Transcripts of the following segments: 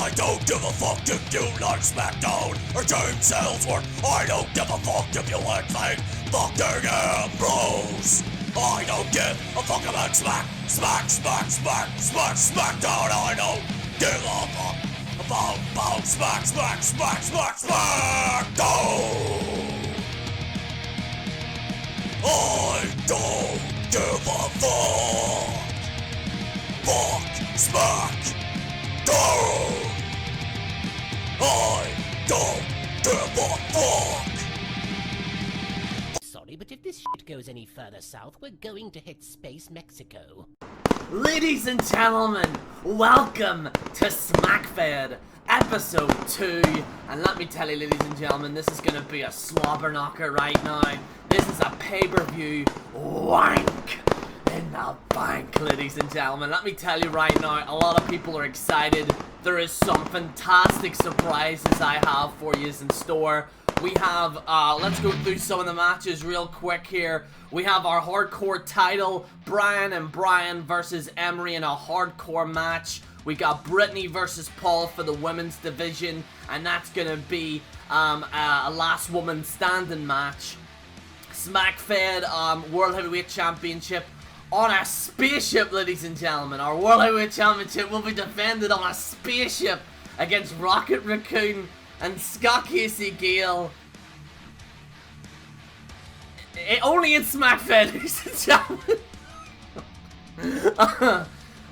I don't give a fuck if you like SmackDown or James Ellsworth. I don't give a fuck if you like fucking Ambrose. I don't give a fuck about SmackDown. I don't give a fuck about SmackDown. I don't give a fuck. Fuck SmackDown. I don't give a fuck. Sorry, but if this shit goes any further south, we're going to hit space Mexico. Ladies and gentlemen, welcome to Smackfed, episode 2. And let me tell you, ladies and gentlemen, this is gonna be a slobber knocker right now. This is a pay-per-view wank in the bank, ladies and gentlemen. Let me tell you right now, a lot of people are excited. There is some fantastic surprises I have for you in store. We have, let's go through some of the matches real quick here. We have our hardcore title, Brian and Brian versus Emery in a hardcore match. We got Brittany versus Paul for the women's division, and that's gonna be a last woman standing match. Smackfed World Heavyweight Championship on a spaceship, ladies and gentlemen. Our World Heavyweight Championship will be defended on a spaceship against Rocket Raccoon and Scott Casey Gale. Only in Smackfed, ladies and gentlemen.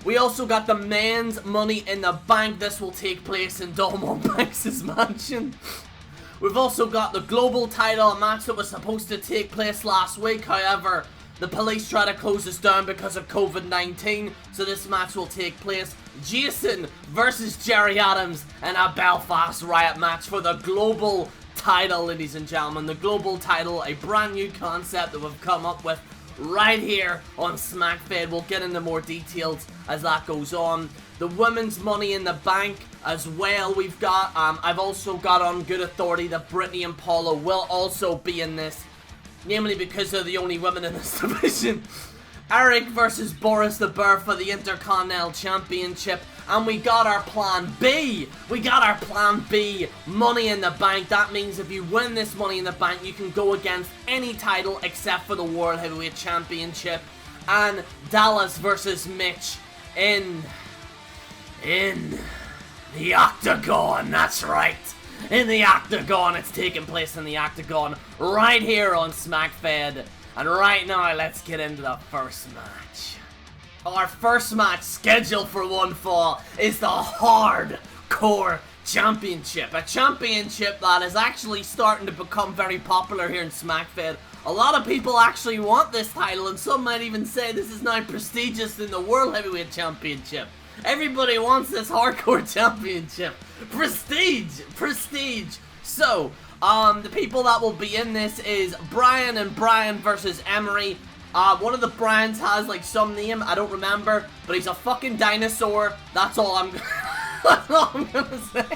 We also got the men's Money in the Bank. This will take place in Dolmont Banks' mansion. We've also got the global title, a match that was supposed to take place last week. However, the police try to close us down because of COVID-19, so this match will take place. Jason versus Jerry Adams in a Belfast Riot match for the global title, ladies and gentlemen. The global title, a brand new concept that we've come up with right here on Smackfed. We'll get into more details as that goes on. The women's Money in the Bank as well. We've got, I've also got on good authority that Brittany and Paula will also be in this, namely because they're the only women in this division. Eric versus Boris the Bear for the Intercontinental Championship. And we got our plan B. We got our plan B, Money in the Bank. That means if you win this Money in the Bank, you can go against any title except for the World Heavyweight Championship. And Dallas versus Mitch in the Octagon. That's right. In the Octagon. It's taking place in the Octagon right here on Smackfed. And right now, let's get into the first match. Our first match scheduled for one fall is the Hardcore Championship. A championship that is actually starting to become very popular here in Smackfed. A lot of people actually want this title, and some might even say this is now prestigious in the World Heavyweight Championship. Everybody wants this Hardcore Championship. Prestige. So, the people that will be in this is Brian and Brian versus Emery. One of the Brians has like some name, I don't remember, but he's a fucking dinosaur. That's all I'm gonna say.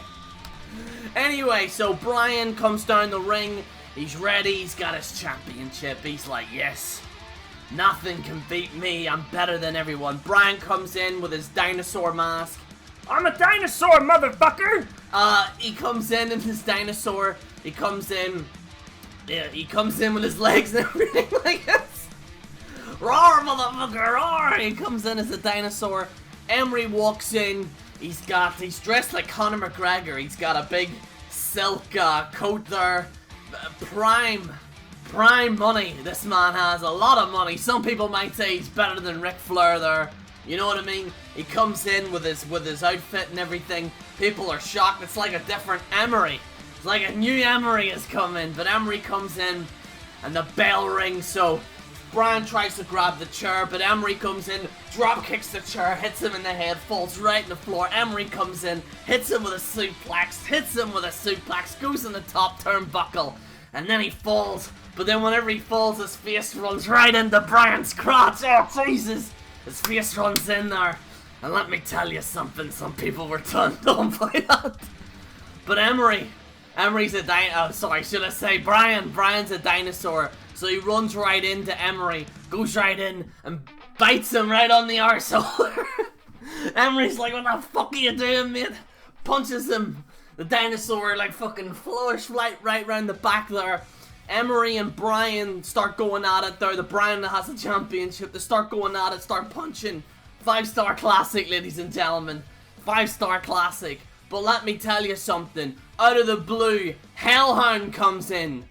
Anyway, so Brian comes down the ring. He's ready. He's got his championship. He's like, yes, nothing can beat me. I'm better than everyone. Brian comes in with his dinosaur mask. I'm a dinosaur, motherfucker! He comes in his dinosaur. He comes in with his legs and everything like this. Roar, motherfucker, roar! He comes in as a dinosaur. Emery walks in. He's dressed like Conor McGregor. He's got a big silk coat there. Prime money. This man has a lot of money. Some people might say he's better than Ric Flair there. You know what I mean? He comes in with his outfit and everything. People are shocked. It's like a different Emery. It's like a new Emery has come in. But Emery comes in and the bell rings. So Brian tries to grab the chair, but Emery comes in, drop kicks the chair, hits him in the head, falls right in the floor. Emery comes in, hits him with a suplex, goes in the top turnbuckle, and then he falls. But then whenever he falls, his face runs right into Brian's crotch. Oh, Jesus! His face runs in there. And let me tell you something, some people were turned on by that. But Emery's a Brian's a dinosaur. So he runs right into Emery, goes right in, and bites him right on the arsehole. Emery's like, what the fuck are you doing, mate? punches him. The dinosaur like fucking flourish right round the back there. Emery and Brian start going at it there. The Brian that has the championship. They start going at it, start punching. 5-star classic, ladies and gentlemen. 5-star classic. But let me tell you something. Out of the blue, Hellhound comes in.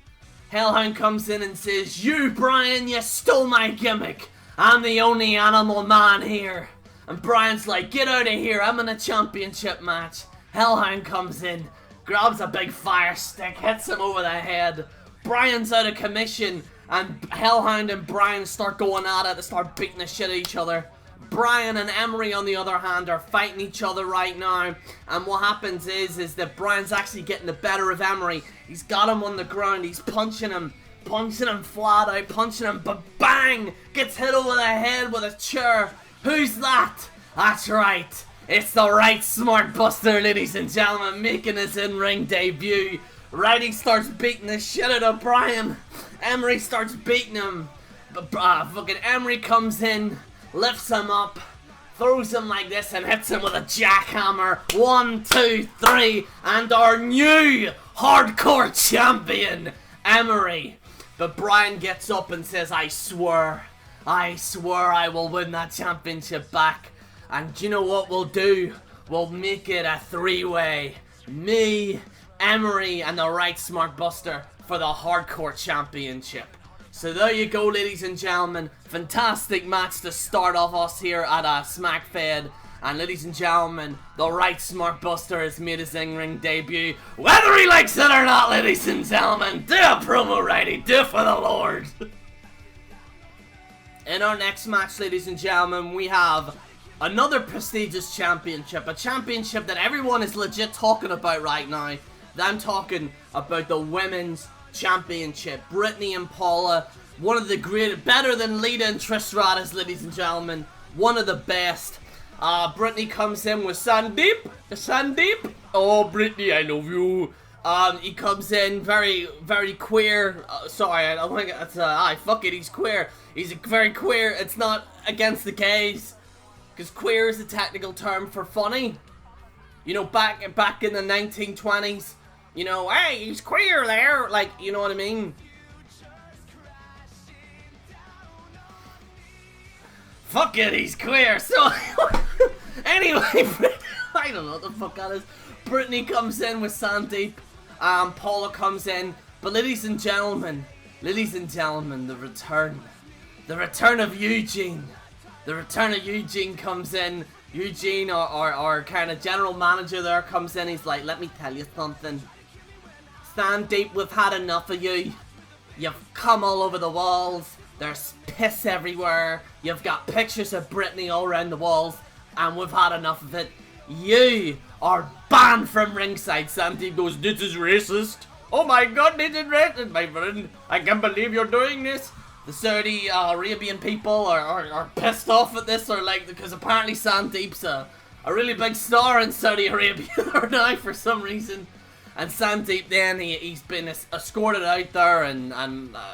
Hellhound comes in and says, "You, Brian, you stole my gimmick. I'm the only animal man here." And Brian's like, "Get out of here, I'm in a championship match." Hellhound comes in, grabs a big fire stick, hits him over the head. Brian's out of commission, and Hellhound and Brian start going at it, they start beating the shit out of each other. Brian and Emery, on the other hand, are fighting each other right now, and what happens is that Brian's actually getting the better of Emery. He's got him on the ground, he's punching him flat out, punching him, but bang! Gets hit over the head with a chair. Who's that? That's right, it's the Right Smart Buster, ladies and gentlemen, making his in-ring debut. Righty starts beating the shit out of Brian. Emery starts beating him, but fucking Emery comes in, lifts him up, throws him like this and hits him with a jackhammer. 1, 2, 3, and our new hardcore champion, Emery. But Brian gets up and says, I swear I will win that championship back. And do you know what we'll do? We'll make it a 3-way. Me, Emery, and the Right Smart Buster for the hardcore championship. So there you go, ladies and gentlemen. Fantastic match to start off us here at Smackfed. And ladies and gentlemen, the Right Smart Buster has made his in-ring debut. Whether he likes it or not, ladies and gentlemen, do a promo, righty, do it for the Lord. In our next match, ladies and gentlemen, we have another prestigious championship. A championship that everyone is legit talking about right now. I'm talking about the Women's Championship. Brittany and Paula, one of the great, better than Lita and Trish Stratus, ladies and gentlemen. One of the best. Brittany comes in with Sandeep. Oh, Brittany, I love you. He comes in very, very queer. Sorry, I don't think it's, fuck it, he's queer. He's very queer. It's not against the gays, because queer is a technical term for funny. You know, back in the 1920s, you know, hey, he's queer there, like, you know what I mean? Fuck it, he's queer. So, anyway, I don't know what the fuck that is. Brittany comes in with Sandeep. Paula comes in. But ladies and gentlemen, the return of Eugene. The return of Eugene comes in. Eugene, our kind of general manager there, comes in. He's like, let me tell you something. Sandeep, we've had enough of you. You've come all over the walls. There's piss everywhere. You've got pictures of Brittany all around the walls. And we've had enough of it. You are banned from ringside. Sandeep goes, this is racist. Oh my god, this is racist, my friend. I can't believe you're doing this. The Saudi Arabian people are pissed off at this, or like, because apparently Sandeep's a really big star in Saudi Arabia right now for some reason. And Sandeep then, he's been escorted out there, and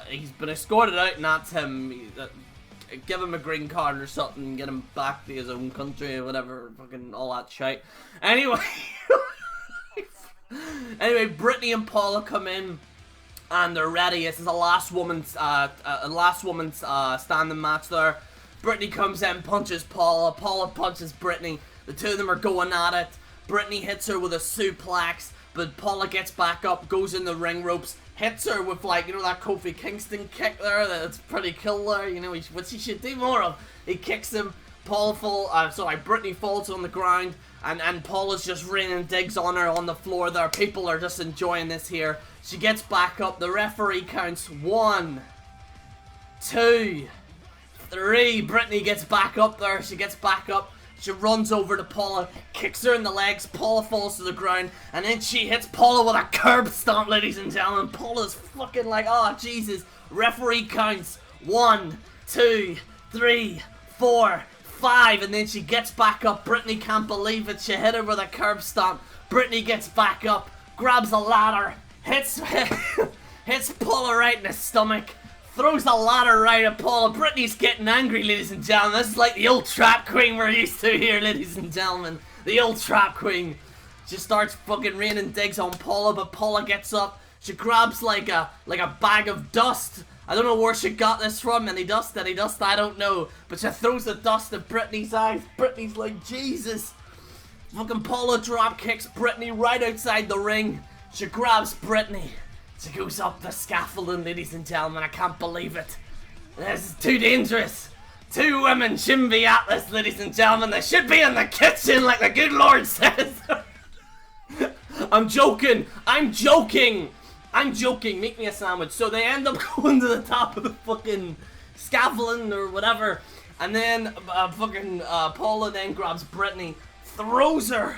he's been escorted out, and that's him. Give him a green card or something, get him back to his own country or whatever, fucking all that shit. Anyway, Brittany and Paula come in, and they're ready. This is a last woman's standing match there. Brittany comes in, punches Paula. Paula punches Brittany. The two of them are going at it. Brittany hits her with a suplex, but Paula gets back up, goes in the ring ropes, hits her with, like, you know, that Kofi Kingston kick there. That's pretty cool there. You know, what she should do more of. He kicks him. Brittany falls on the ground, and Paula's just raining digs on her on the floor there. People are just enjoying this here. She gets back up. The referee counts 1, 2, 3. Brittany gets back up there. She gets back up. She runs over to Paula, kicks her in the legs. Paula falls to the ground, and then she hits Paula with a curb stomp, ladies and gentlemen. Paula's fucking like, oh Jesus. Referee counts 1, 2, 3, 4, 5, and then she gets back up. Brittany can't believe it. She hit her with a curb stomp. Brittany gets back up, grabs a ladder, hits Paula right in the stomach, throws a ladder right at Paula. Brittany's getting angry, ladies and gentlemen. This is like the old trap queen we're used to here, ladies and gentlemen. The old trap queen. She starts fucking raining digs on Paula, but Paula gets up. She grabs like a bag of dust. I don't know where she got this from. Any dust, I don't know. But she throws the dust at Brittany's eyes. Brittany's like, Jesus. Fucking Paula drop kicks Brittany right outside the ring. She grabs Brittany. She goes up the scaffolding, ladies and gentlemen. I can't believe it. This is too dangerous. Two women shouldn't be at this, ladies and gentlemen. They should be in the kitchen like the good Lord says. I'm joking. Make me a sandwich. So they end up going to the top of the fucking scaffolding or whatever. And then Paula then grabs Brittany, throws her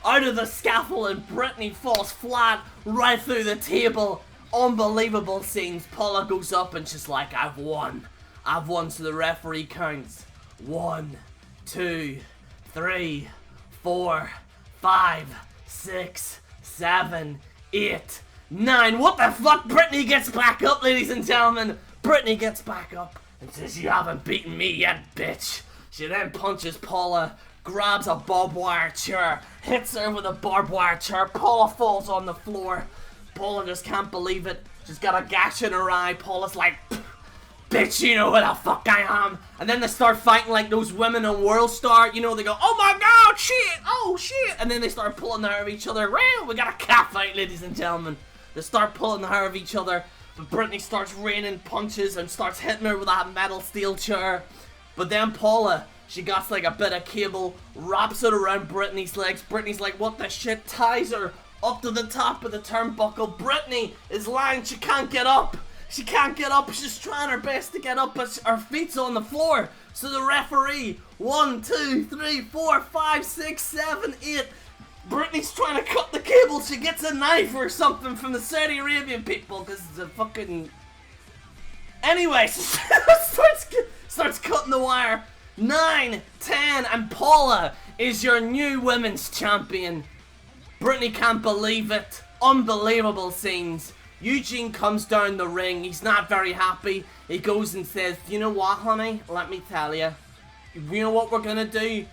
out of the scaffold, and Brittany falls flat right through the table. Unbelievable scenes. Paula goes up and she's like, I've won. So the referee counts 1, 2, 3, 4, 5, 6, 7, 8, 9. What the fuck? Brittany gets back up, ladies and gentlemen. Brittany gets back up and says, you haven't beaten me yet, bitch. She then punches Paula, grabs a barbed wire chair, hits her with a barbed wire chair. Paula falls on the floor. Paula just can't believe it. She's got a gash in her eye. Paula's like, bitch, you know who the fuck I am. And then they start fighting like those women on World Star. You know, they go, oh my god, shit, oh shit. And then they start pulling the hair of each other. Well, we got a cat fight, ladies and gentlemen. They start pulling the hair of each other. But Brittany starts raining punches and starts hitting her with that metal steel chair. But then Paula, she got like a bit of cable, wraps it around Brittany's legs. Brittany's like, what the shit, ties her up to the top of the turnbuckle. Brittany is lying, she can't get up. She's trying her best to get up, but her feet's on the floor. So the referee, 1, 2, 3, 4, 5, 6, 7, 8. Brittany's trying to cut the cable. She gets a knife or something from the Saudi Arabian people, because it's a fucking... Anyway, starts cutting the wire. 9, 10, and Paula is your new women's champion. Brittany can't believe it. Unbelievable scenes. Eugene comes down the ring. He's not very happy. He goes and says, you know what, honey? Let me tell you. You know what we're gonna do?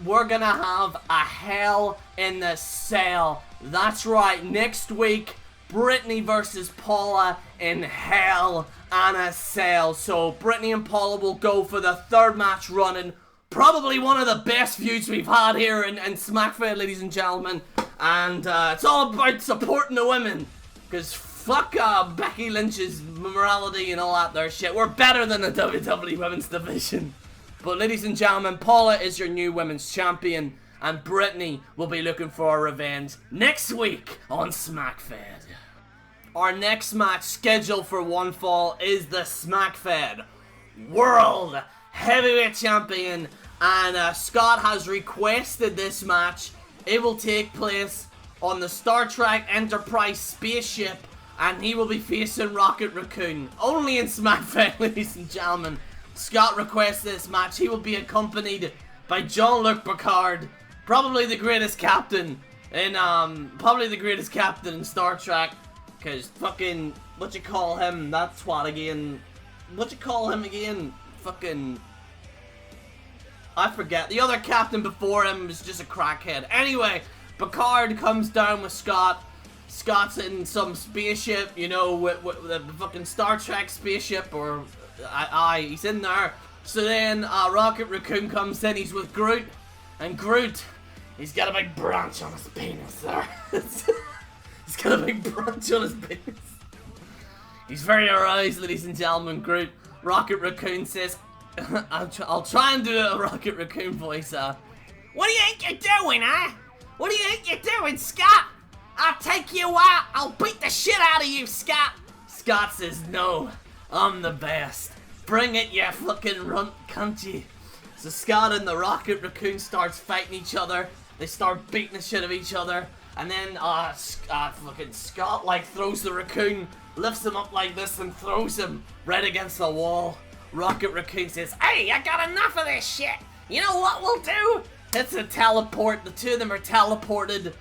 We're gonna have a Hell in the Cell. That's right. Next week, Brittany versus Paula in Hell in a Cell. So Brittany and Paula will go for the third match running. Probably one of the best feuds we've had here in Smackfed, ladies and gentlemen. And it's all about supporting the women. Because fuck Becky Lynch's morality and all that there shit. We're better than the WWE Women's Division. But ladies and gentlemen, Paula is your new women's champion. And Brittany will be looking for a revenge next week on Smackfed. Our next match scheduled for one fall is the Smackfed World Heavyweight Champion. And Scott has requested this match. It will take place on the Star Trek Enterprise spaceship, and he will be facing Rocket Raccoon. Only in Smackfed, ladies and gentlemen. Scott requests this match. He will be accompanied by Jean-Luc Picard, probably the greatest captain in Star Trek. Cause fucking what you call him? That's what again? What you call him again? Fucking. I forget. The other captain before him was just a crackhead. Anyway, Picard comes down with Scott. Scott's in some spaceship, you know, with the fucking Star Trek spaceship, or he's in there. So then Rocket Raccoon comes in. He's with Groot, and Groot, he's got a big branch on his penis there. He's got a big branch on his penis. He's very aroused, ladies and gentlemen. Groot. Rocket Raccoon says, I'll try and do a Rocket Raccoon voice. What do you think you're doing, huh? What do you think you're doing, Scott? I'll take you out. I'll beat the shit out of you, Scott. Scott says, no, I'm the best. Bring it, you fucking runt cunty. So Scott and the Rocket Raccoon starts fighting each other. They start beating the shit of each other. And then, fucking Scott, like, throws the raccoon, lifts him up like this and throws him right against the wall. Rocket Raccoon says, hey, I got enough of this shit. You know what we'll do? It's a teleport. The two of them are teleported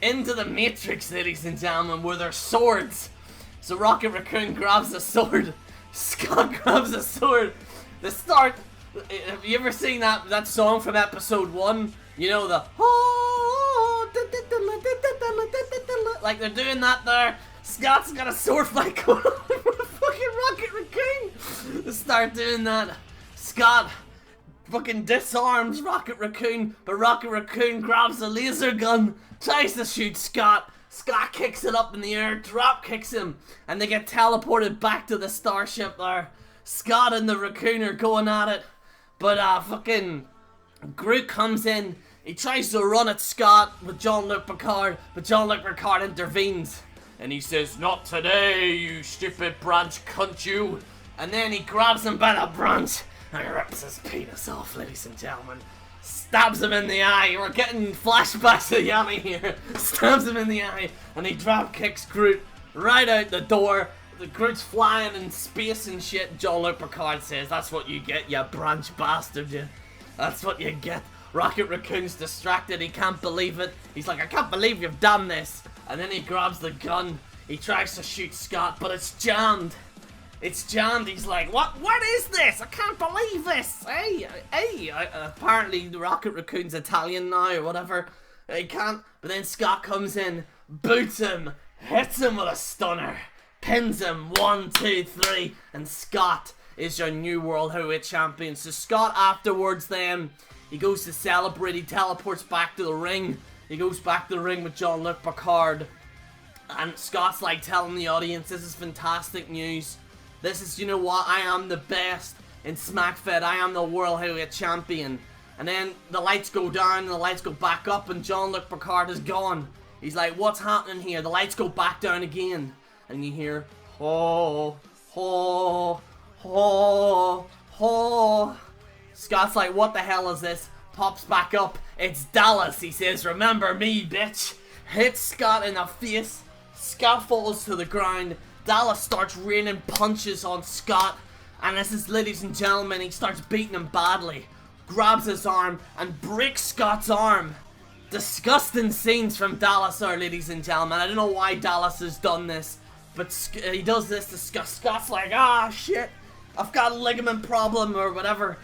into the Matrix, ladies and gentlemen, with their swords. So Rocket Raccoon grabs a sword. Scott grabs a sword. The start. Have you ever seen that song from episode 1? You know, the like they're doing that there. Scott's got a sword fight going on with a fucking Rocket Raccoon. They start doing that. Scott fucking disarms Rocket Raccoon, but Rocket Raccoon grabs a laser gun, tries to shoot Scott. Scott kicks it up in the air, drop kicks him, and they get teleported back to the starship there. Scott and the Raccoon are going at it, but fucking Groot comes in. He tries to run at Scott with Jean-Luc Picard, but Jean-Luc Picard intervenes. And he says, "Not today, you stupid branch cunt you." And then he grabs him by the branch and rips his penis off, ladies and gentlemen. Stabs him in the eye. We're getting flashbacks of Yanni here. Stabs him in the eye, and he drop kicks Groot right out the door. The Groot's flying in space and shit. Jean-Luc Picard says, "That's what you get, you branch bastard, you. That's what you get." Rocket Raccoon's distracted. He can't believe it. He's like, "I can't believe you've done this." And then he grabs the gun. He tries to shoot Scott, but it's jammed. It's jammed. He's like, What is this? I can't believe this. Hey. Apparently the Rocket Raccoon's Italian now or whatever. He can't. But then Scott comes in, boots him, hits him with a stunner, pins him 1, 2, 3, and Scott is your new World Heavyweight Champion. So Scott afterwards then, he goes to celebrate. He teleports back to the ring. He goes back to the ring with Jean-Luc Picard. And Scott's like telling the audience, "This is fantastic news. This is, you know what, I am the best in Smackfed. I am the World Heavyweight Champion." And then the lights go down and the lights go back up and Jean-Luc Picard is gone. He's like, "What's happening here?" The lights go back down again. And you hear, "Ho, ho, ho, ho." Scott's like, "What the hell is this?" Pops back up. It's Dallas. He says, "Remember me, bitch." Hits Scott in the face. Scott falls to the ground. Dallas starts raining punches on Scott. And this is, ladies and gentlemen, he starts beating him badly. Grabs his arm and breaks Scott's arm. Disgusting scenes from Dallas there, ladies and gentlemen. I don't know why Dallas has done this, but he does this to Scott. Scott's like, "Ah, shit, I've got a ligament problem," or whatever.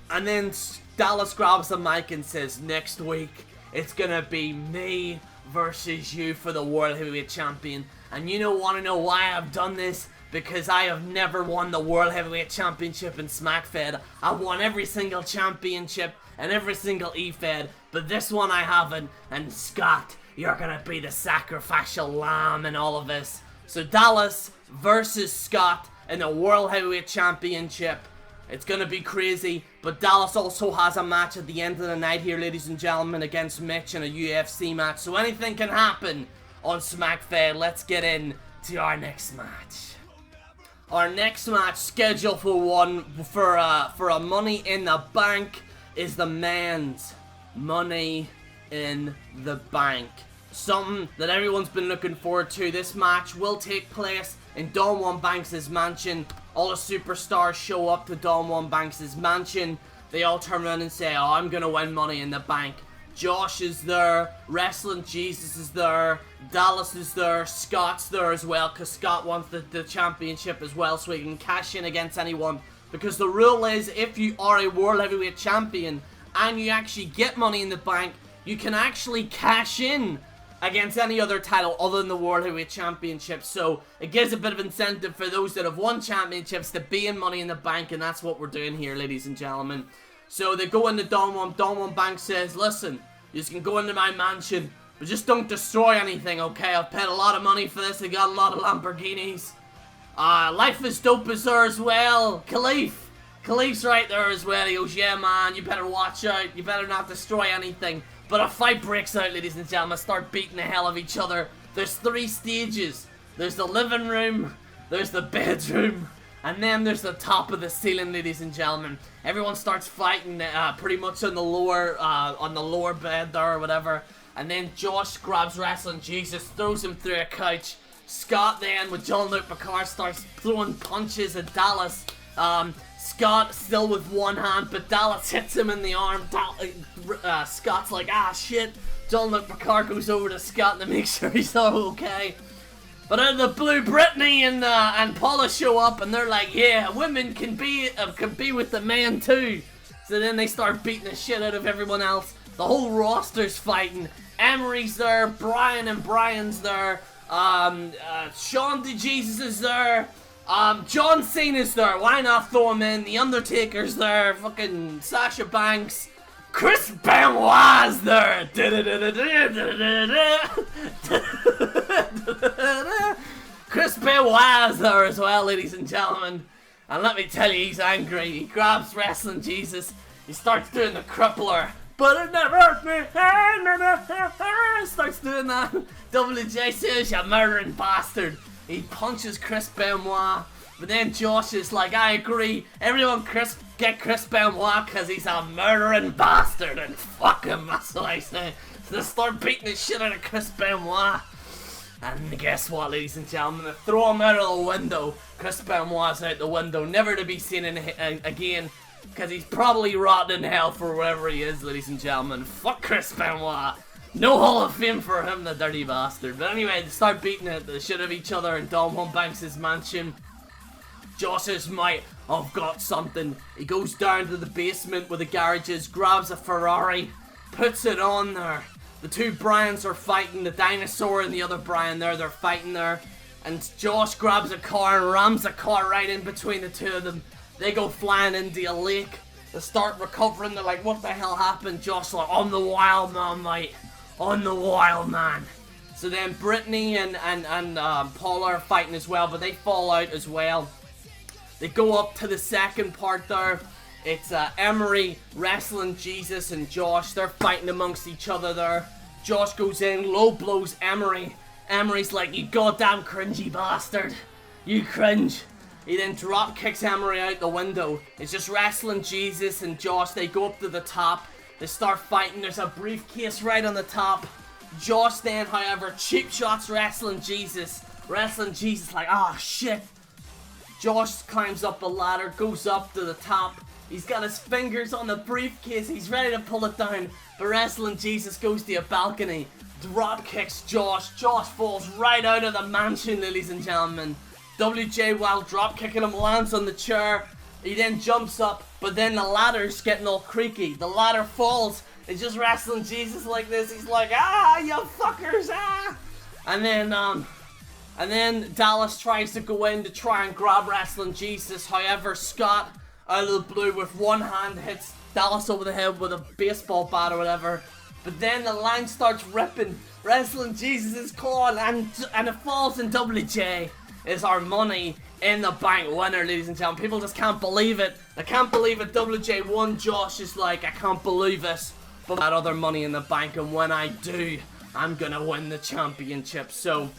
And then Dallas grabs the mic and says, "Next week, it's gonna be me versus you for the World Heavyweight Champion. And you don't want to know why I've done this? Because I have never won the World Heavyweight Championship in Smackfed. I've won every single championship and every single E-Fed, but this one I haven't. And Scott, you're gonna be the sacrificial lamb in all of this." So Dallas versus Scott in the World Heavyweight Championship. It's gonna be crazy, but Dallas also has a match at the end of the night here, ladies and gentlemen, against Mitch in a UFC match. So anything can happen on Smackfed. Let's get in to our next match. Our next match scheduled for a Money in the Bank is the men's Money in the Bank. Something that everyone's been looking forward to. This match will take place in Don Juan Banks' mansion. All the superstars show up to Don Juan Banks' mansion. They all turn around and say, "Oh, I'm gonna win Money in the Bank." Josh is there, Wrestling Jesus is there, Dallas is there, Scott's there as well, because Scott wants the championship as well, so he can cash in against anyone. Because the rule is, if you are a World Heavyweight Champion and you actually get Money in the Bank, you can actually cash in against any other title other than the World Heavyweight Championship. So it gives a bit of incentive for those that have won championships to be in Money in the Bank, and that's what we're doing here, ladies and gentlemen. So they go into Don Juan Banks says, "Listen, you can go into my mansion, but just don't destroy anything, okay? I've paid a lot of money for this. I got a lot of Lamborghinis. Life is Dope is there as well. Khalif's right there as well." He goes, "Yeah, man, you better watch out. You better not destroy anything." But a fight breaks out, ladies and gentlemen. Start beating the hell of each other. There's 3 stages. There's the living room, there's the bedroom, and then there's the top of the ceiling, ladies and gentlemen. Everyone starts fighting pretty much on the lower bed there or whatever. And then Josh grabs Wrestling Jesus, throws him through a couch. Scott then, with Jean-Luc Picard, starts throwing punches at Dallas. Scott still with one hand, but Dallas hits him in the arm. Scott's like, "Ah, shit." Jean-Luc Picard goes over to Scott to make sure he's all okay. But out of the blue, Brittany and Paula show up, and they're like, "Yeah, women can be with the men too." So then they start beating the shit out of everyone else. The whole roster's fighting. Emery's there, Brian and Brian's there, Sean DeJesus is there, John Cena's there, why not throw him in, The Undertaker's there, fucking Sasha Banks, Chris Benoit's there, Chris Benoit's there as well, ladies and gentlemen, and let me tell you, he's angry. He grabs Wrestling Jesus, he starts doing the crippler, but it never hurt me, starts doing that. WJ says, you murdering bastard. He punches Chris Benoit, but then Josh is like, I agree, everyone get Chris Benoit because he's a murdering bastard, and fuck him, that's what I say. So they start beating the shit out of Chris Benoit. And guess what, ladies and gentlemen, they throw him out of the window. Chris Benoit's out the window, never to be seen again, because he's probably rotting in hell for wherever he is, ladies and gentlemen. Fuck Chris Benoit. No Hall of Fame for him, the dirty bastard. But anyway, they start beating the shit of each other in Dom Banks' mansion. Josh says, might have got something. He goes down to the basement where the garage is, grabs a Ferrari, puts it on there. The two Bryans are fighting, the dinosaur and the other Brian there, they're fighting there. And Josh grabs a car and rams a car right in between the two of them. They go flying into a lake. They start recovering, they're like, what the hell happened? Josh's like, I'm the wild man, mate. I'm the wild man. So then Brittany and Paula are fighting as well, but they fall out as well. They go up to the second part there. It's Emery, Wrestling Jesus, and Josh. They're fighting amongst each other there. Josh goes in, low blows Emery. Emery's like, you goddamn cringy bastard. You cringe. He then drop kicks Emery out the window. It's just Wrestling Jesus and Josh. They go up to the top. They start fighting. There's a briefcase right on the top. Josh then, however, cheap shots Wrestling Jesus. Wrestling Jesus like, ah, shit. Josh climbs up the ladder, goes up to the top. He's got his fingers on the briefcase. He's ready to pull it down. But Wrestling Jesus goes to a balcony. Drop kicks Josh. Josh falls right out of the mansion, ladies and gentlemen. WJ, while drop kicking him, lands on the chair. He then jumps up, but then the ladder's getting all creaky. The ladder falls. It's just Wrestling Jesus like this. He's like, ah, you fuckers, ah. And then Dallas tries to go in to try and grab Wrestling Jesus. However, Scott, out of the blue, with one hand, hits Dallas over the head with a baseball bat or whatever. But then the line starts ripping. Wrestling Jesus is caught, and it falls, and WJ is our money in the bank winner, ladies and gentlemen. People just can't believe it. They can't believe it. WJ won. Josh is like, I can't believe this. But that other money in the bank, and when I do, I'm gonna win the championship. So,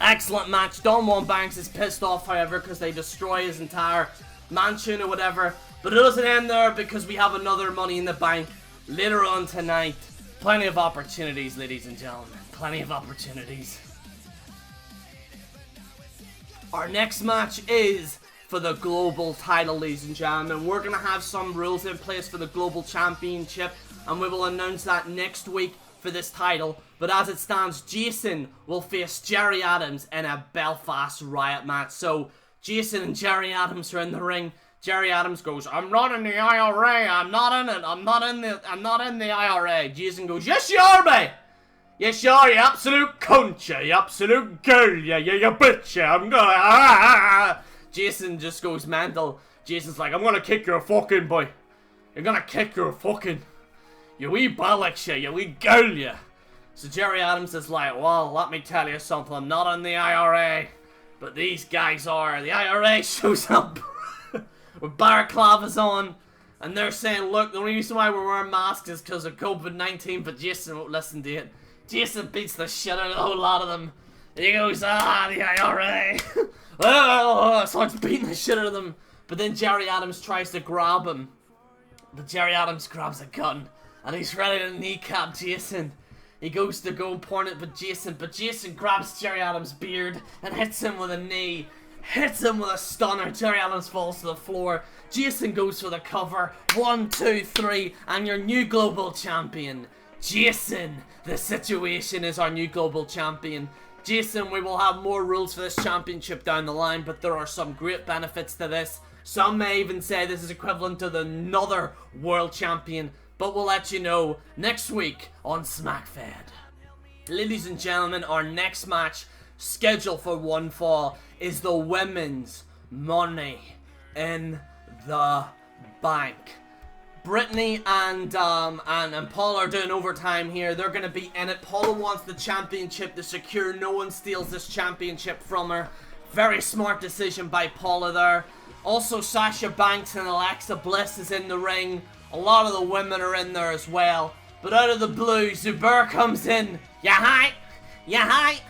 excellent match. Don Banks is pissed off, however, because they destroy his entire mansion or whatever. But it doesn't end there, because we have another Money in the Bank later on tonight. Plenty of opportunities, ladies and gentlemen. Plenty of opportunities. Our next match is for the global title, ladies and gentlemen. We're going to have some rules in place for the global championship, and we will announce that next week for this title. But as it stands, Jason will face Jerry Adams in a Belfast Riot match. So Jason and Jerry Adams are in the ring. Jerry Adams goes, I'm not in the IRA, I'm not in it, I'm not in the IRA. Jason goes, yes you are, mate. Yes you are, you absolute cunt, you absolute girl, you bitch, I'm gonna, Jason just goes mental. Jason's like, I'm gonna kick your fucking boy. You're gonna kick your fucking, you wee bollocks, you wee girl, you. So Jerry Adams is like, well, let me tell you something, I'm not in the IRA, but these guys are. The IRA shows up with balaclavas on, and they're saying, look, the only reason why we're wearing masks is because of COVID-19, but Jason won't listen to it. Jason beats the shit out of the whole lot of them. He goes, the IRA. Starts beating the shit out of them. But then Jerry Adams tries to grab him. But Jerry Adams grabs a gun, and he's ready to kneecap Jason. He goes to go and point it at Jason, but Jason grabs Jerry Adams' beard and hits him with a knee. Hits him with a stunner. Jerry Adams falls to the floor. Jason goes for the cover. 1, 2, 3, and your new global champion, Jason. The Situation is our new global champion. Jason, we will have more rules for this championship down the line, but there are some great benefits to this. Some may even say this is equivalent to another world champion, but we'll let you know next week on Smackfed. Ladies and gentlemen, our next match scheduled for one fall is the women's Money in the Bank. Brittany and Paula are doing overtime here. They're gonna be in it. Paula wants the championship to secure. No one steals this championship from her. Very smart decision by Paula there. Also, Sasha Banks and Alexa Bliss is in the ring. A lot of the women are in there as well. But out of the blue, Zubair comes in. Yeah, hi. Yeah, hi.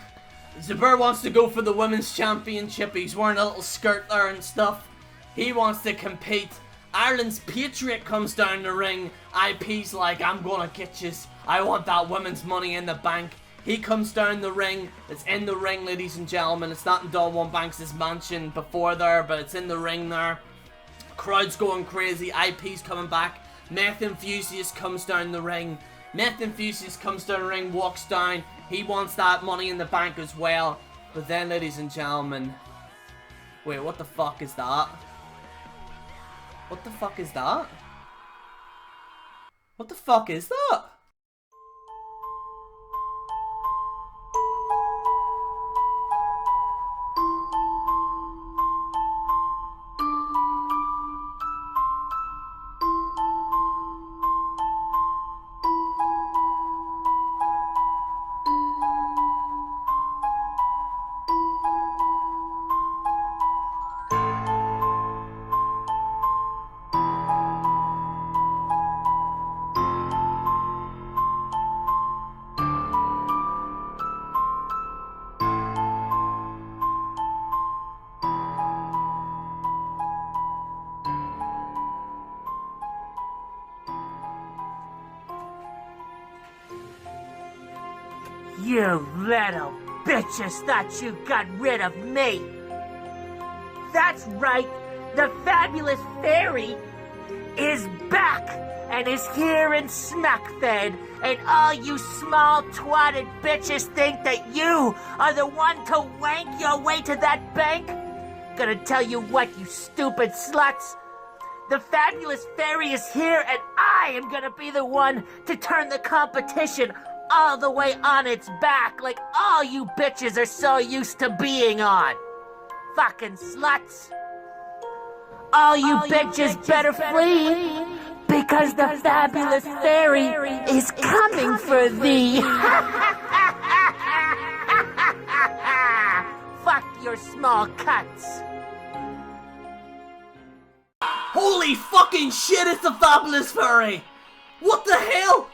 Zubair wants to go for the women's championship. He's wearing a little skirt there and stuff. He wants to compete. Ireland's Patriot comes down the ring. IP's like, I'm gonna get yous. I want that women's Money in the Bank. He comes down the ring. It's in the ring, ladies and gentlemen. It's not in Dawn Banks' mansion before there, but it's in the ring there. Crowd's going crazy. IP's coming back. Meth Enthusiast comes down the ring. Meth Enthusiast comes down the ring, walks down. He wants that Money in the Bank as well. But then, ladies and gentlemen... Wait, what the fuck is that? What the fuck is that? What the fuck is that? You little bitches thought you got rid of me. That's right, the Fabulous Fairy is back and is here in Smackfed, and all you small twatted bitches think that you are the one to wank your way to that bank? Gonna tell you what, you stupid sluts. The Fabulous Fairy is here, and I am gonna be the one to turn the competition all the way on its back, like all you bitches are so used to being on. Fucking sluts. All you bitches better flee, because the Fabulous Fairy is coming for thee. Fuck your small cuts. Holy fucking shit, it's the Fabulous Fairy! What the hell?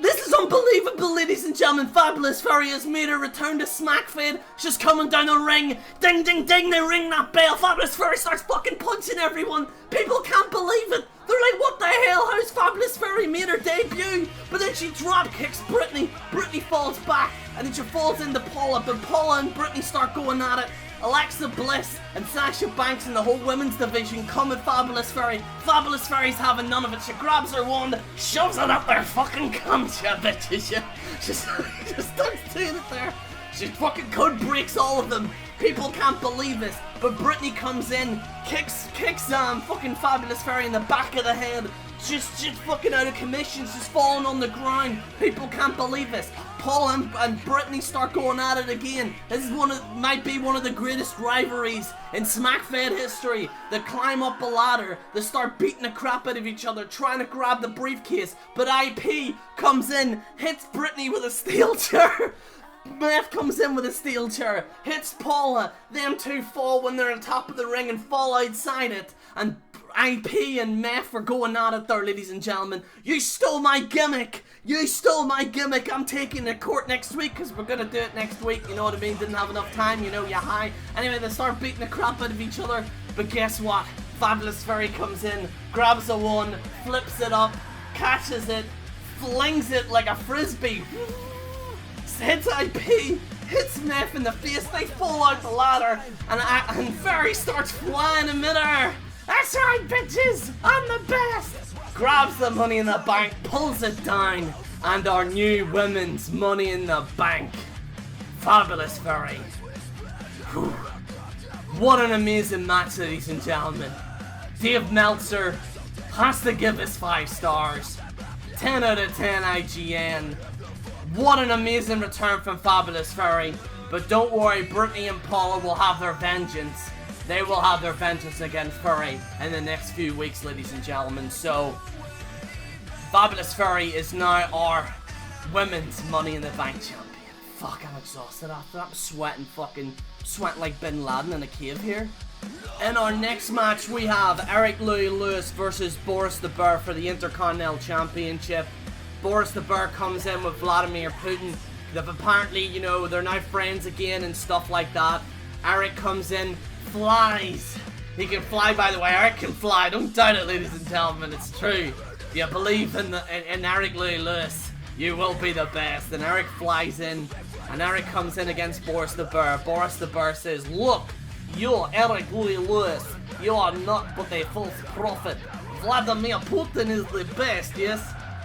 This is unbelievable, ladies and gentlemen. Fabulous Fairy has made her return to Smackfed. She's coming down the ring. Ding, ding, ding, they ring that bell. Fabulous Fairy starts fucking punching everyone. People can't believe it. They're like, what the hell? How's Fabulous Fairy made her debut? But then she drop kicks Brittany. Brittany falls back, and then she falls into Paula. But Paula and Brittany start going at it. Alexa Bliss and Sasha Banks and the whole women's division come at Fabulous Fairy. Fabulous Fairy's having none of it. She grabs her wand, shoves it up there, fucking comes, you bitches. She starts doing it there. She fucking code breaks all of them. People can't believe this. But Brittany comes in, kicks fucking Fabulous Fairy in the back of the head. She's fucking out of commission. She's falling on the ground. People can't believe this. Paul and Brittany start going at it again. This is might be one of the greatest rivalries in Smackfed history. They climb up a ladder. They start beating the crap out of each other, trying to grab the briefcase. But IP comes in, hits Brittany with a steel chair. Meth comes in with a steel chair, hits Paula. Them two fall when they're on top of the ring and fall outside it. And IP and Meth are going at it there, ladies and gentlemen. You stole my gimmick! You stole my gimmick! I'm taking it to court next week, because we're gonna do it next week, you know what I mean? Didn't have enough time, you know, yeah, hi. Anyway, they start beating the crap out of each other, but guess what? Fabulous Fairy comes in, grabs a one, flips it up, catches it, flings it like a frisbee, hits IP, hits Meth in the face, they fall out the ladder, and Fairy starts flying in midair. That's right, bitches! I'm the best! Grabs the Money in the Bank, pulls it down, and our new women's Money in the Bank. Fabulous Fairy. Whew. What an amazing match, ladies and gentlemen. Dave Meltzer has to give us 5 stars. 10 out of 10 IGN. What an amazing return from Fabulous Furry. But don't worry, Brittany and Paula will have their vengeance. They will have their vengeance against Furry in the next few weeks, ladies and gentlemen. So, Fabulous Furry is now our women's Money in the Bank champion. Fuck, I'm exhausted after that. I'm sweating like Bin Laden in a cave here. In our next match, we have Eric Louis Lewis versus Boris the Bear for the Intercontinental Championship. Boris the Bear comes in with Vladimir Putin. They've apparently, you know, they're now friends again and stuff like that. Eric comes in, flies. He can fly, by the way. Eric can fly. Don't doubt it, ladies and gentlemen. It's true. If you believe in Eric Louis Lewis, you will be the best. And Eric flies in, and Eric comes in against Boris the Bear. Boris the Bear says, "Look, you're Eric Louis Lewis. You are not but a false prophet. Vladimir Putin is the best, yes?"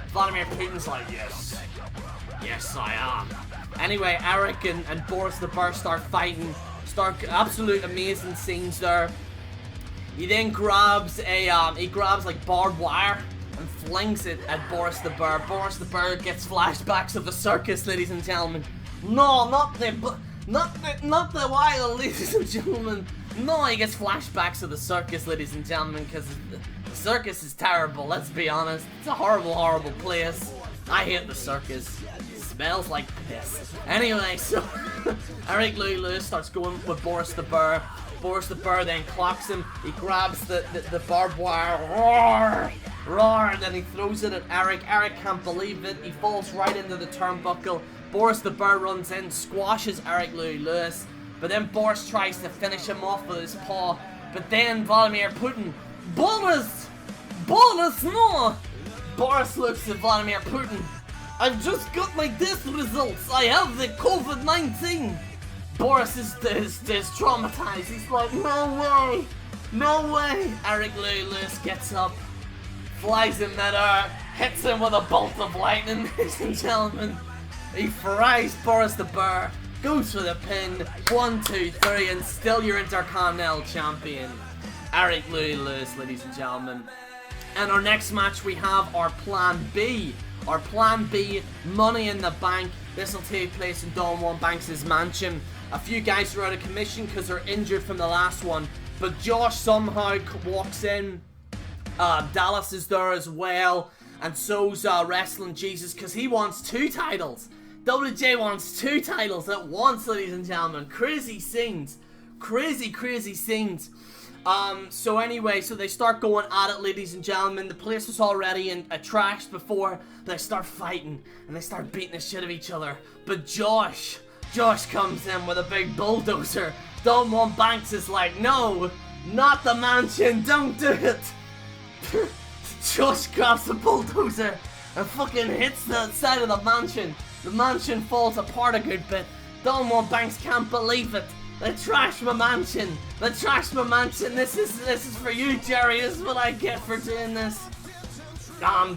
Vladimir Putin's like, "Yes. Yes, I am." Anyway, Eric and Boris the Bear start fighting. Absolute amazing scenes there. He then grabs like barbed wire and flings it at Boris the Bear. Boris the Bear gets flashbacks of the circus, ladies and gentlemen. No, not the wire, ladies and gentlemen. No, he gets flashbacks of the circus, ladies and gentlemen, because the circus is terrible, let's be honest. It's a horrible, horrible place. I hate the circus. It smells like piss. Anyway, so Eric Louis Lewis starts going with Boris the Bear. Boris the Bear then clocks him. He grabs the barbed wire. Roar! Roar! And then he throws it at Eric. Eric can't believe it. He falls right into the turnbuckle. Boris the Bear runs in, squashes Eric Louis Lewis. But then Boris tries to finish him off with his paw. But then Vladimir Putin. Boris! Boris, no! Boris looks at Vladimir Putin. "I've just got my test results. I have the COVID-19. Boris is traumatized. He's like, "No way! No way!" Eric Louis Lewis gets up, flies in midair, hits him with a bolt of lightning, ladies and gentlemen. He fries Boris the Bear, goes for the pin, 1, 2, 3, and still your Intercontinental Champion, Eric Louis Lewis, ladies and gentlemen. In our next match, we have our Plan B. Our Plan B, Money in the Bank. This will take place in Don Juan Banks' mansion. A few guys are out of commission because they're injured from the last one. But Josh somehow walks in. Dallas is there as well. And so's Wrestling Jesus, because he wants 2 titles. WJ wants 2 titles at once, ladies and gentlemen. Crazy scenes. Crazy, crazy scenes. So anyway, so they start going at it, ladies and gentlemen. The place was already in a trash before. They start fighting, and they start beating the shit of each other. But Josh comes in with a big bulldozer. Don Juan Banks is like, "No, not the mansion, don't do it." Josh grabs the bulldozer and fucking hits the side of the mansion. The mansion falls apart a good bit. Don Juan Banks can't believe it. They trashed my mansion. They trashed my mansion. This is for you, Jerry. This is what I get for doing this.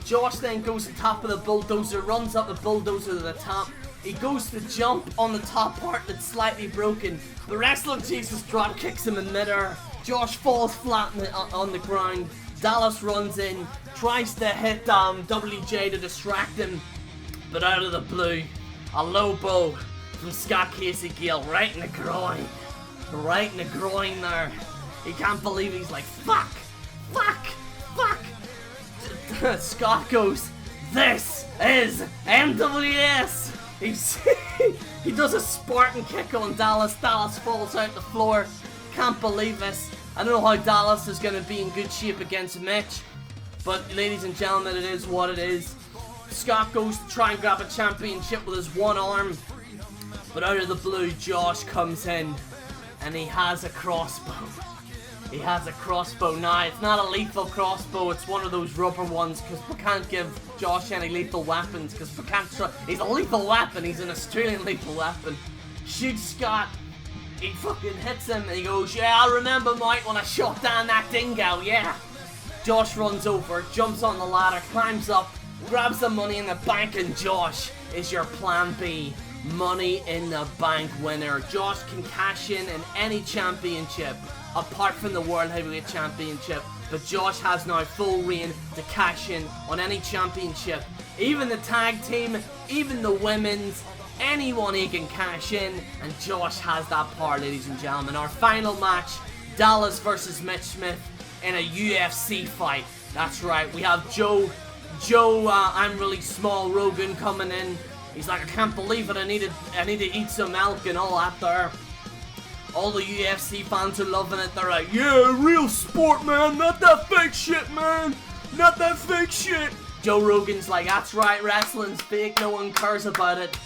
Josh then goes to the top of the bulldozer, runs up the bulldozer to the top. He goes to jump on the top part that's slightly broken. The Wrestling Jesus drop kicks him in midair. Josh falls flat on the ground. Dallas runs in, tries to hit WJ to distract him, but out of the blue, a low blow from Scott Casey Gale right in the groin. Right in the groin there. He can't believe it. He's like, "Fuck! Fuck! Fuck!" Scott goes, "This is MWS!" He does a Spartan kick on Dallas. Dallas falls out the floor. Can't believe this. I don't know how Dallas is going to be in good shape against Mitch. But ladies and gentlemen, it is what it is. Scott goes to try and grab a championship with his one arm. But out of the blue, Josh comes in. And he has a crossbow. He has a crossbow. Now, it's not a lethal crossbow. It's one of those rubber ones. Because we can't give Josh any lethal weapons. Because we can't he's a lethal weapon. He's an Australian lethal weapon. Shoots Scott. He fucking hits him. And he goes, "Yeah, I remember, Mike, when I shot down that dingo. Yeah." Josh runs over. Jumps on the ladder. Climbs up. Grabs the Money in the Bank. And Josh is your Plan B Money in the Bank winner. Josh can cash in any championship apart from the World Heavyweight Championship, but Josh has now full reign to cash in on any championship. even the tag team, even the women's, anyone he can cash in, and Josh has that power, ladies and gentlemen. Our final match, Dallas versus Mitch Smith in a UFC fight. That's right, we have Joe, I'm really small Rogan coming in. He's like, I can't believe it, I need to eat some milk and all that there. All the UFC fans are loving it. They're like, yeah, real sport, man, not that fake shit, man, not that fake shit. Joe Rogan's like, that's right, wrestling's fake, no one cares about it.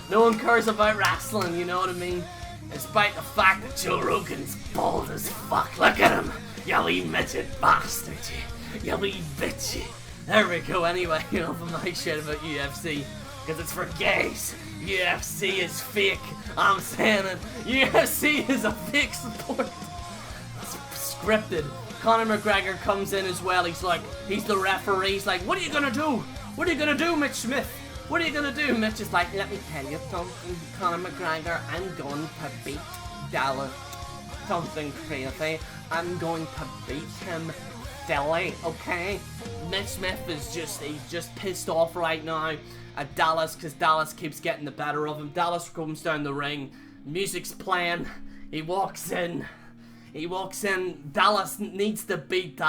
No one cares about wrestling, you know what I mean? Despite the fact that Joe Rogan's bald as fuck. Look at him, you wee midget bastard, you wee bitch. There we go, anyway, enough of my shit about UFC. Because it's for gays. UFC is fake. I'm saying it. UFC is a fake sport. It's scripted. Conor McGregor comes in as well. He's like, he's the referee. He's like, what are you gonna do? What are you gonna do, Mitch Smith? What are you gonna do? Mitch is like, let me tell you something, Conor McGregor. I'm going to beat Dallas. Something crazy. I'm going to beat him. Delay, okay? Mitch Smith is he's just pissed off right now at Dallas because Dallas keeps getting the better of him. Dallas comes down the ring, music's playing, he walks in. Dallas needs to beat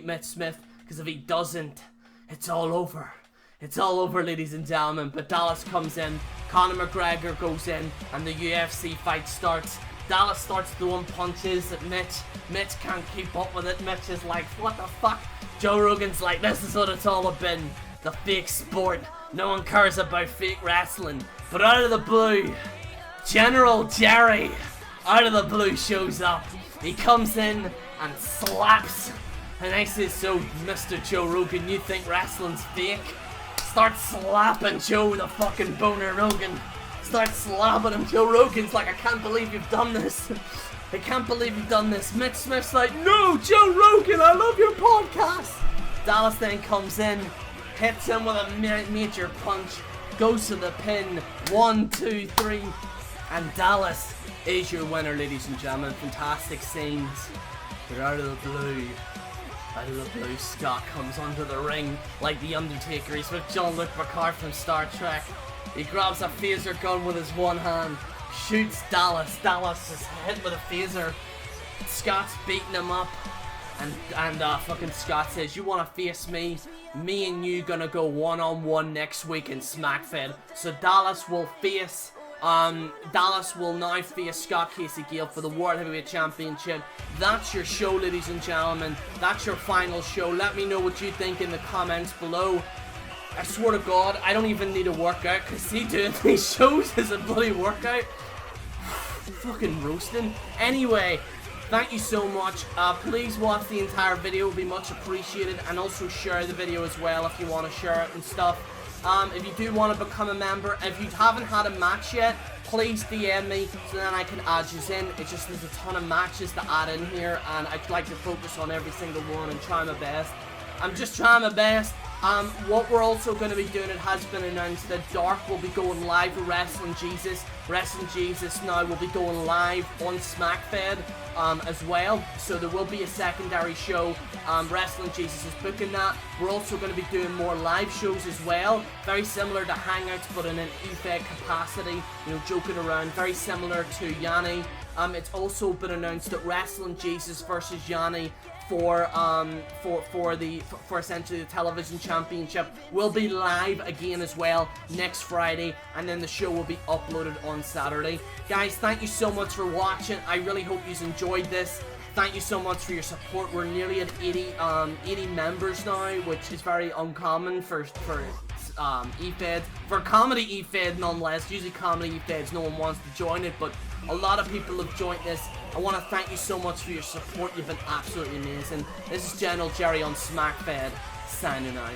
Mitch Smith, because if he doesn't, it's all over. It's all over, ladies and gentlemen. But Dallas comes in, Conor McGregor goes in, and the UFC fight starts. Dallas starts throwing punches at Mitch. Mitch can't keep up with it. Mitch is like, what the fuck? Joe Rogan's like, this is what it's all about. The fake sport. No one cares about fake wrestling. But out of the blue, General Jerry, out of the blue, shows up. He comes in and slaps. And I say, so, Mr. Joe Rogan, you think wrestling's fake? Start slapping Joe the fucking boner Rogan. Start slapping him. Joe Rogan's like, I can't believe you've done this. I can't believe you've done this. Mitch Smith's like, no, Joe Rogan, I love your podcast. Dallas then comes in, hits him with a major punch, goes to the pin, 1, 2, 3, and Dallas is your winner, ladies and gentlemen. Fantastic scenes. But out of the blue, Scott comes onto the ring like the Undertaker. He's with Jean-Luc Picard from Star Trek. He grabs a phaser gun with his one hand, shoots Dallas. Dallas is hit with a phaser. Scott's beating him up, and fucking Scott says, you wanna face me? Me and you gonna go one-on-one next week in Smackfed. So Dallas will now face Scott Casey Gale for the World Heavyweight Championship. That's your show, ladies and gentlemen. That's your final show. Let me know what you think in the comments below. I swear to God, I don't even need a workout, because see, doing these shows is a bloody workout. Fucking roasting. Anyway, thank you so much. Please watch the entire video, it would be much appreciated, and also share the video as well if you want to share it and stuff. If you do want to become a member, if you haven't had a match yet, please DM me so then I can add you in. It's just there's a ton of matches to add in here, and I'd like to focus on every single one and try my best. I'm just trying my best. What we're also going to be doing, it has been announced that Dark will be going live with Wrestling Jesus. Wrestling Jesus now will be going live on Smackfed as well, so there will be a secondary show. Wrestling Jesus is booking that. We're also going to be doing more live shows as well, very similar to Hangouts but in an E-Fed capacity, you know, joking around, very similar to Yanni. It's also been announced that Wrestling Jesus versus Yanni for essentially the television championship will be live again as well next Friday, and then the show will be uploaded on Saturday. Guys, thank you so much for watching. I really hope you enjoyed this. Thank you so much for your support. We're nearly at 80 members now, which is very uncommon for E-Fed, for comedy E-Fed nonetheless. Usually comedy E-Feds, no one wants to join it, but a lot of people have joined this. I want to thank you so much for your support. You've been absolutely amazing. This is General Jerry on Smackfed, signing out.